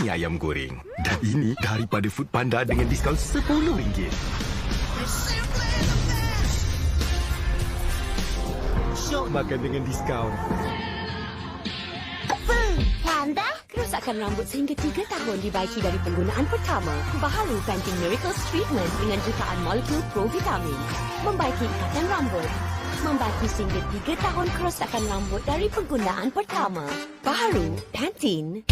mie ayam goreng. Dan ini daripada Foodpanda dengan diskaun RM10. Syok makan dengan diskaun. Panda? Kerosakan rambut sehingga 3 tahun dibaiki dari penggunaan pertama. Baharu Pantene Miracle Treatment dengan jutaan molekul provitamin. Membaiki ikatan rambut. Membaiki sehingga 3 tahun kerosakan rambut dari penggunaan pertama. Baharu Pantene.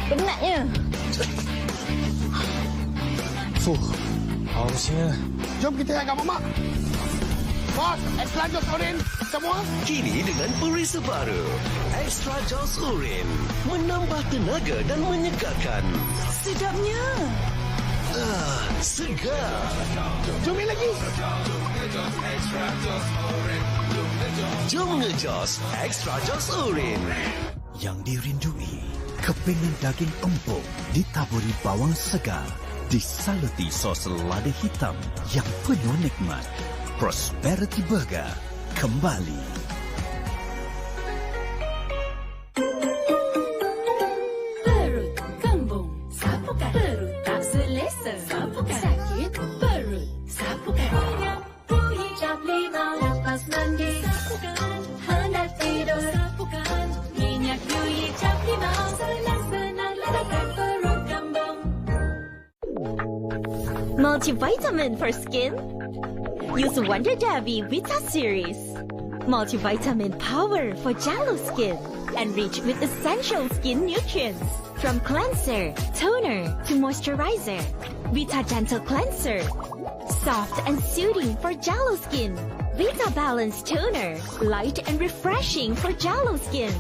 Penatnya. Hausnya. Jom kita agak mamak. Bos, extra jos oren. Semua? Kini dengan perisa baru, Extra Jaws Urin menambah tenaga dan menyegarkan. Sedapnya. Segar. Jom lagi. Jom ngejos Extra Jaws Urin. Yang dirindui, kepingin daging empuk ditaburi bawang segar, disaluti sos lada hitam yang penuh nikmat. Prosperity Burger kembali. Perut kembung, sapukan. Perut tak selesa, sapukan. Sakit perut, sapukan. Penyapu hijab 5 lepas mandi, sapukan. Hendak tidur, sapukan. Minyak hijab 5 senang-senang letakkan perut kembung. Multivitamin for skin? Use Wonder Davy Vita Series. Multivitamin power for Jalo skin. Enriched with essential skin nutrients. From cleanser, toner to moisturizer. Vita Gentle Cleanser. Soft and soothing for Jalo skin. Vita Balance Toner. Light and refreshing for Jalo skin.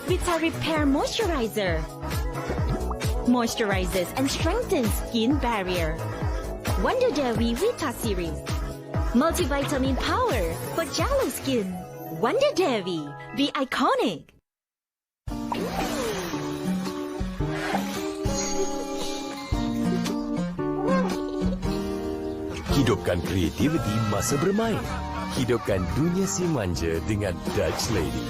Vita Repair Moisturizer. Moisturizes and strengthens skin barrier. Wonder Davy Vita Series. Multivitamin power for Jalo skin. Wonder Davy, the iconic. Hidupkan kreativiti masa bermain. Hidupkan dunia si manja dengan Dutch Lady.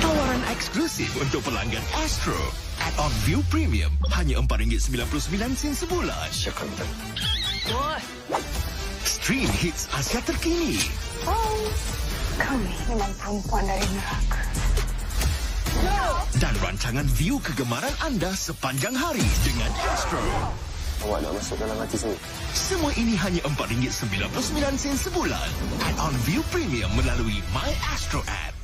Tawaran eksklusif untuk pelanggan Astro. Add-on View Premium hanya RM4.99 sebulan. Stream hits Asia terkini. Kami memang perempuan dari neraka. Dan rancangan view kegemaran anda sepanjang hari dengan Astro. Awak nak masuk dalam hati saya. Semua ini hanya RM4.99 sebulan. Add-on View Premium melalui My Astro app.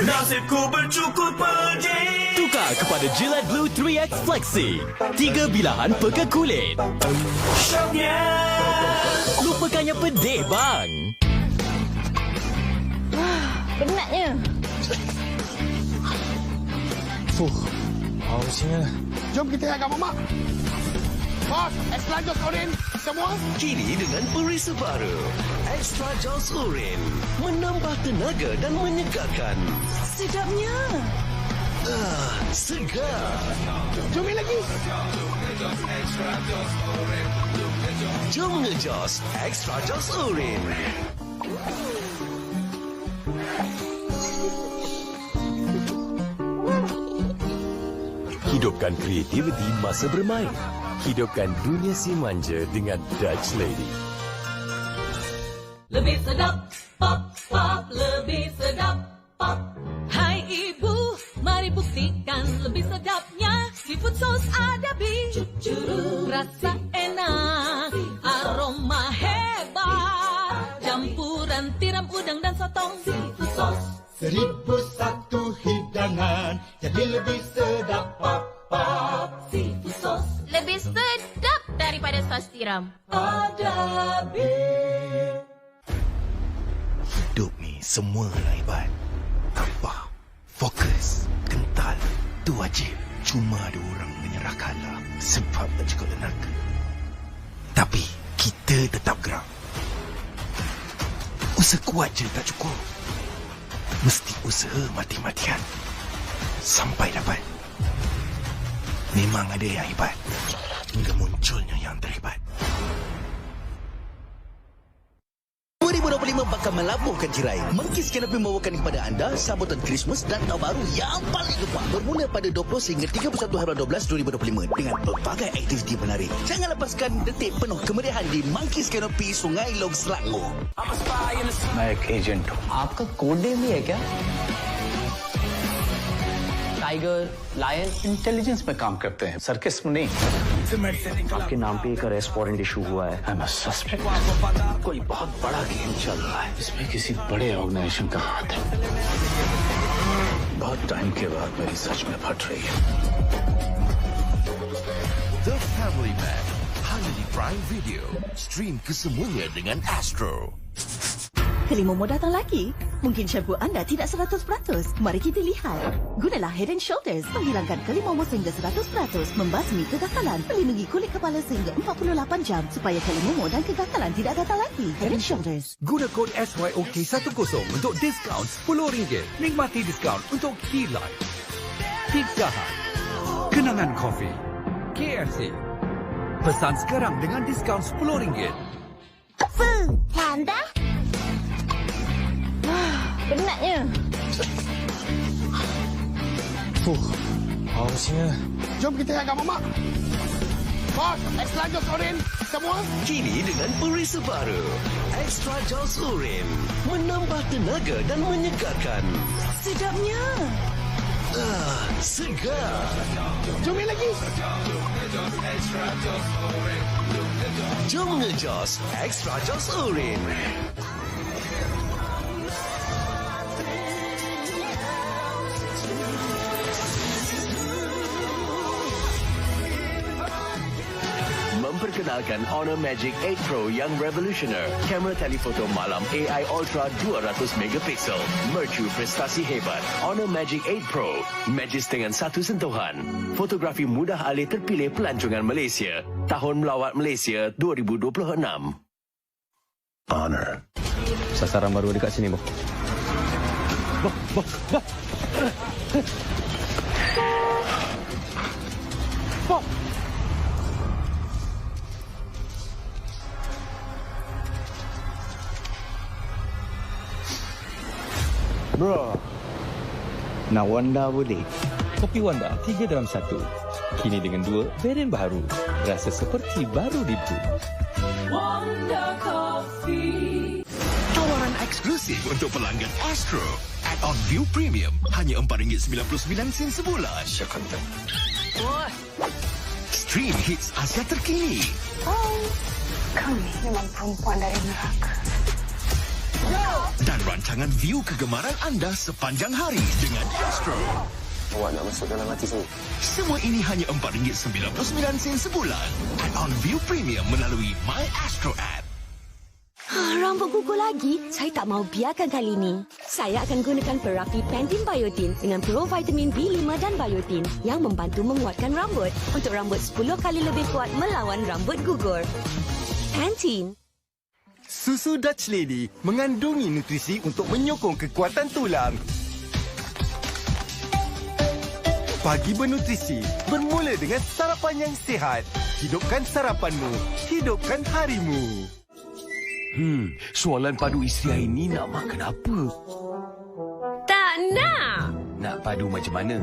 Nasibku bercukur pedih. Tukar kepada Gillette Blue 3X Flexi. 3 bilahan pekat kulit. Syoknya. Lupakan yang pedih, bang. Penatnya. Hausnya. Jom kita agak mamak. Bos, extra jos oren. Semua? Kini dengan perisa baru, Extra Jaws Urin menambah tenaga dan menyegarkan. Sedapnya. Segar. Jom lagi. Jom ngejos Extra Jaws Urin. Hidupkan kreativiti masa bermain. Hidupkan dunia si manja dengan Dutch Lady. Lebih sedap, pop, pop, lebih sedap, pop. Hai ibu, mari buktikan lebih sedapnya seafood sauce Adabi. Rasa enak, aroma hebat, campuran tiram udang dan sotong. Seafood sauce 1001 hidangan jadi lebih sedap, pop, pop. Seafood sauce Lebih sedap daripada sos tiram. Adabi. Hidup ni semualah hebat. Tabah, fokus, kental. Tu wajib. Cuma ada orang menyerah kalah sebab tak cukup tenaga. Tapi kita tetap gerak. Usaha kuat je tak cukup. Mesti usaha mati-matian. Sampai dapat. Memang ada yang hebat. Hingga munculnya yang terhebat. 2025 akan melabuhkan tirai. Monkey's Canopy membawakan kepada anda sambutan Christmas dan tahun baru yang paling lepas. Bermula pada 20 hingga 31 Februari 2025 dengan pelbagai aktiviti menarik. Jangan lepaskan detik penuh kemeriahan di Monkey's Canopy Sungai Long Selangor. मैं एक एजेंट हूँ। आपका code name भी है क्या? Tiger, lion, intelligence में काम करते हैं, सर्कस में नहीं। आपके नाम पे एक अरेस्ट वारंट इशू हुआ है। I'm a suspect। कोई बहुत बड़ा गेम चल रहा है, इसमें किसी बड़े ऑर्गेनाइजेशन का हाथ है। बहुत टाइम के बाद मेरी सच में फट रही है। The Family Man hanya di Prime Video. Stream kesemuanya dengan Astro. Kelimomo datang lagi? Mungkin shampoo anda tidak 100%. Mari kita lihat. Gunalah Head and Shoulders. Menghilangkan kelimomo sehingga 100%. Membasmi kegagalan. Melindungi kulit kepala sehingga 48 jam. Supaya kelimomo dan kegagalan tidak datang lagi. Head and Shoulders. Guna kod SYOK10 untuk diskaun RM10. Nikmati diskaun untuk Key Life, Pizza Hut, Kenangan Coffee, KFC. Pesan sekarang dengan diskaun RM10. Panda? Penatnya. Hausnya. Jom kita agak mamak. Bos, extra jos oren. Semua? Kini dengan perisa baru, Extra Jaws Urin. Menambah tenaga dan menyegarkan. Sedapnya. Segar. Jom lagi. Jom ngejos Extra Jaws Urin. Memperkenalkan Honor Magic 8 Pro yang revolusioner. Kamera telefoto malam AI Ultra 200 megapixel. Mercu prestasi hebat. Honor Magic 8 Pro. Magis dengan satu sentuhan. Fotografi mudah alih terpilih pelancongan Malaysia. Tahun Melawat Malaysia 2026. Honor. Sasaran baru dekat sini, Boh. Boh. Bro, nak Wanda boleh? Kopi Wanda 3 dalam 1. Kini dengan 2 varian baru. Rasa seperti baru di brew. Wanda Coffee. Tawaran eksklusif untuk pelanggan Astro. Add-on View Premium hanya RM4.99 sebulan. Stream hits Asia terkini. Kami memang perempuan dari neraka. Dan rancangan view kegemaran anda sepanjang hari dengan Astro. Awak nak masuk dalam hati saya. Semua ini hanya RM4.99 sebulan. Add-on View Premium melalui My Astro app. Rambut gugur lagi? Saya tak mau biarkan kali ini. Saya akan gunakan Perapi Pantene Biotin dengan Pro Vitamin B5 dan Biotin yang membantu menguatkan rambut untuk rambut 10 kali lebih kuat melawan rambut gugur. Pantene. Susu Dutch Lady mengandungi nutrisi untuk menyokong kekuatan tulang. Pagi bernutrisi bermula dengan sarapan yang sihat. Hidupkan sarapanmu, hidupkan harimu. Soalan padu isteri hari ni nak makan apa? Tak nak. Nak padu macam mana?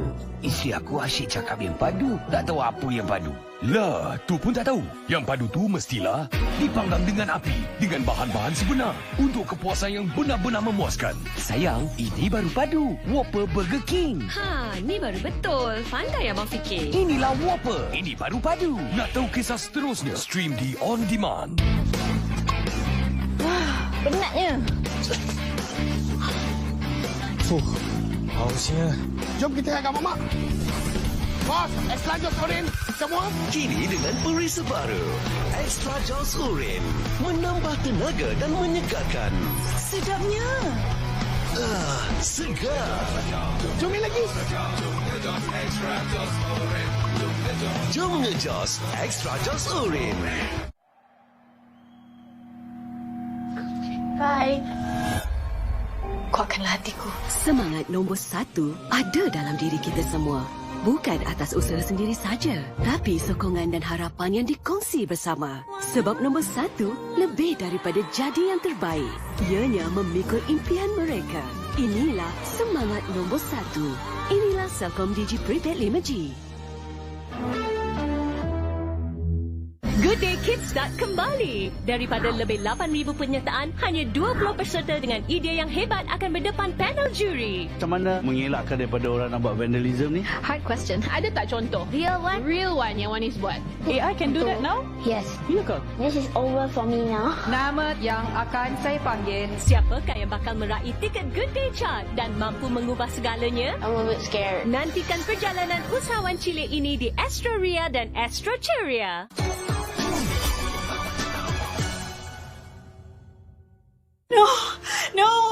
Isteri aku asyik cakap yang padu. Tak tahu apa yang padu. Lah, tu pun tak tahu. Yang padu tu mestilah dipanggang dengan api dengan bahan-bahan sebenar untuk kepuasan yang benar-benar memuaskan. Sayang, ini baru padu. Whopper Burger King. Ni baru betul. Pandai abang fikir. Inilah Whopper. Ini baru padu. Nak tahu kisah seterusnya? Stream di On Demand. Penatnya. Hausnya. Jom kita agak mamak. Bos, extra jos oren. Semua? Kini dengan perisa baru, Extra Jaws Urin. Menambah tenaga dan menyegarkan. Sedapnya. Segar. Jom lagi. Jom ngejos Extra Jaws Urin. Bye. Kuatkanlah hatiku. Semangat nombor 1 ada dalam diri kita semua. bukan atas usaha sendiri saja, tapi sokongan dan harapan yang dikongsi bersama. Sebab nombor 1 lebih daripada jadi yang terbaik. Ianya memikul impian mereka. Inilah semangat nombor 1. Inilah Celcom Digi Prepaid 5G. Good Day Kids Start kembali. Daripada lebih 8,000 penyertaan, hanya 20 peserta dengan idea yang hebat akan berdepan panel juri. Macam mana mengelakkan daripada orang nak buat vandalism ni? Hard question. Ada tak contoh? Real one? Real one yang Wanis buat. AI can do that now? Yes. Ya ke? This is over for me now. Nama yang akan saya panggil. Siapakah yang bakal meraih tiket Good Day Chart dan mampu mengubah segalanya? I'm a bit scared. Nantikan perjalanan usahawan cilik ini di Astro Ria dan Astro Ceria. No!